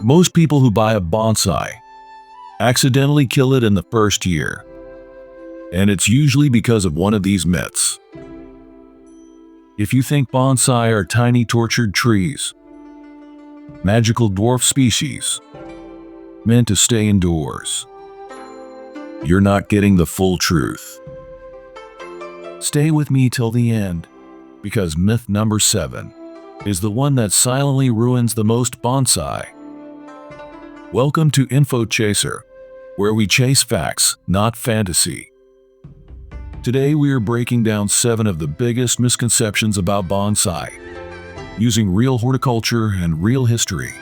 Most people who buy a bonsai accidentally kill it in the first year, and it's usually because of one of these myths. If you think bonsai are tiny tortured trees, magical dwarf species, meant to stay indoors, you're not getting the full truth. Stay with me till the end, because myth number 7 is the one that silently ruins the most bonsai. Welcome to Info Chaser, where we chase facts, not fantasy. Today we are breaking down 7 of the biggest misconceptions about bonsai, using real horticulture and real history.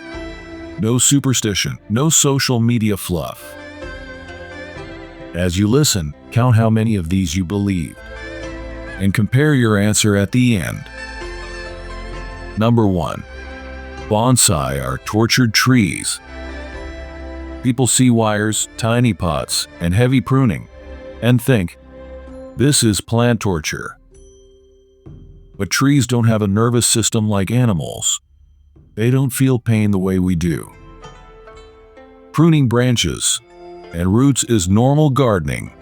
No superstition, no social media fluff. As you listen, count how many of these you believe, and compare your answer at the end. Number 1. Bonsai are tortured trees. People see wires, tiny pots, and heavy pruning, and think, this is plant torture. But trees don't have a nervous system like animals. They don't feel pain the way we do. Pruning branches and roots is normal gardening.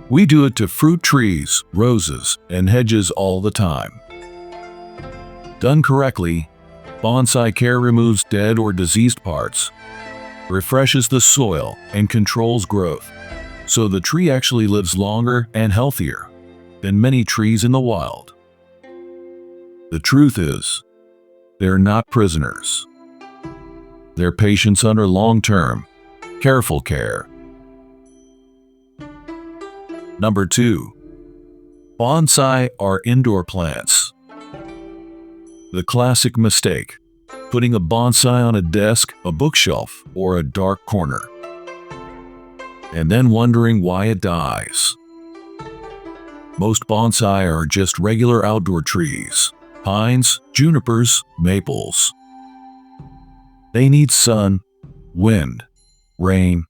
We do it to fruit trees, roses, and hedges all the time. Done correctly, bonsai care removes dead or diseased parts, refreshes the soil, and controls growth, so the tree actually lives longer and healthier than many trees in the wild. The truth is, they're not prisoners. They're patients under long-term, careful care. Number 2. Bonsai are indoor plants. The classic mistake: putting a bonsai on a desk, a bookshelf, or a dark corner, and then wondering why it dies. Most bonsai are just regular outdoor trees: pines, junipers, maples. They need sun, wind, rain,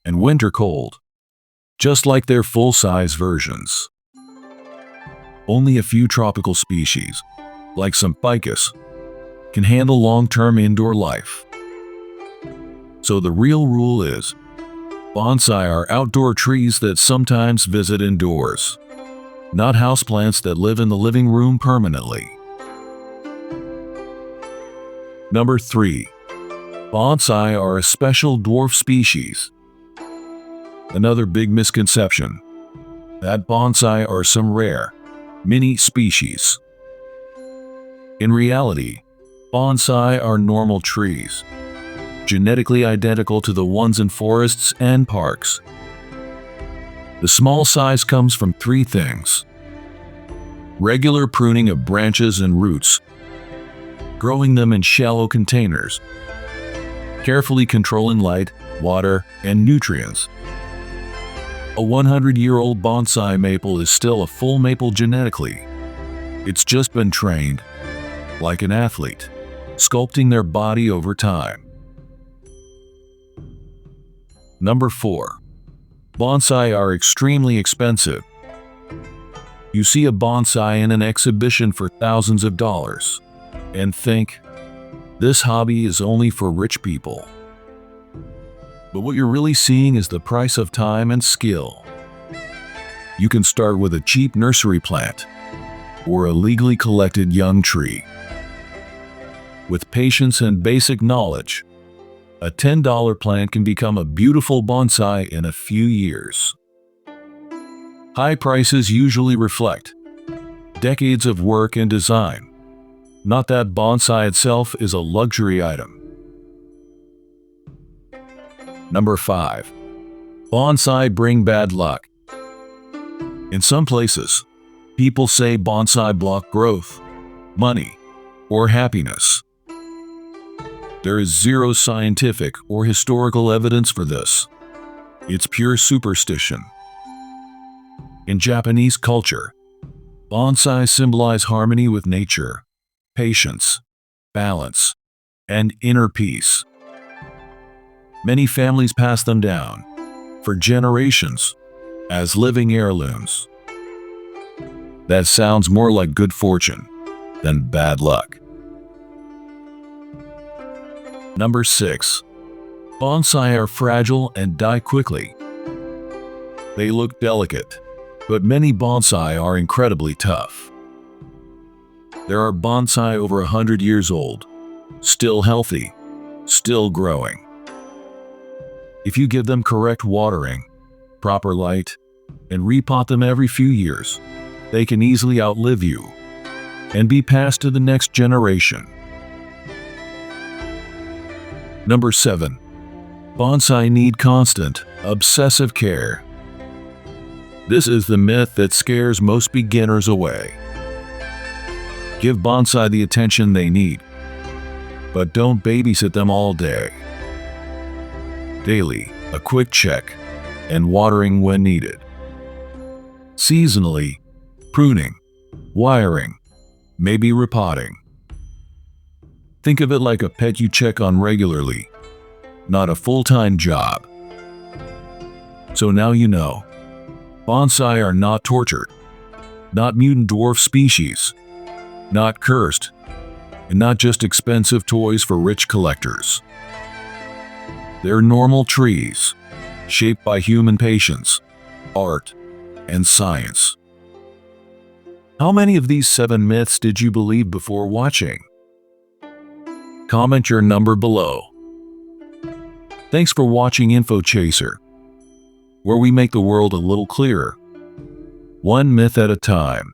and winter cold, just like their full-size versions. Only a few tropical species, like some ficus, can handle long-term indoor life. So the real rule is, bonsai are outdoor trees that sometimes visit indoors, not houseplants that live in the living room permanently. Number 3. Bonsai are a special dwarf species. Another big misconception: that bonsai are some rare, mini species. In reality, bonsai are normal trees, genetically identical to the ones in forests and parks. The small size comes from 3 things: regular pruning of branches and roots, growing them in shallow containers, carefully controlling light, water, and nutrients. A 100-year-old bonsai maple is still a full maple genetically. It's just been trained, like an athlete, sculpting their body over time. Number 4. Bonsai are extremely expensive. You see a bonsai in an exhibition for thousands of dollars, and think, this hobby is only for rich people. But what you're really seeing is the price of time and skill. You can start with a cheap nursery plant, or a legally collected young tree. With patience and basic knowledge, a $10 plant can become a beautiful bonsai in a few years. High prices usually reflect decades of work and design, not that bonsai itself is a luxury item. Number 5. Bonsai bring bad luck. In some places, people say bonsai block growth, money, or happiness. There is zero scientific or historical evidence for this. It's pure superstition. In Japanese culture, bonsai symbolize harmony with nature, patience, balance, and inner peace. Many families pass them down for generations as living heirlooms. That sounds more like good fortune than bad luck. Number 6. Bonsai are fragile and die quickly. They look delicate, but many bonsai are incredibly tough. There are bonsai over 100 years old, still healthy, still growing. If you give them correct watering, proper light, and repot them every few years, they can easily outlive you and be passed to the next generation. Number 7. Bonsai need constant, obsessive care. This is the myth that scares most beginners away. Give bonsai the attention they need, but don't babysit them all day. Daily, a quick check, and watering when needed. Seasonally, pruning, wiring, maybe repotting. Think of it like a pet you check on regularly, not a full-time job. So now you know. Bonsai are not tortured, not mutant dwarf species, not cursed, and not just expensive toys for rich collectors. They're normal trees, shaped by human patience, art, and science. How many of these 7 myths did you believe before watching? Comment your number below. Thanks for watching Info Chaser, where we make the world a little clearer, one myth at a time.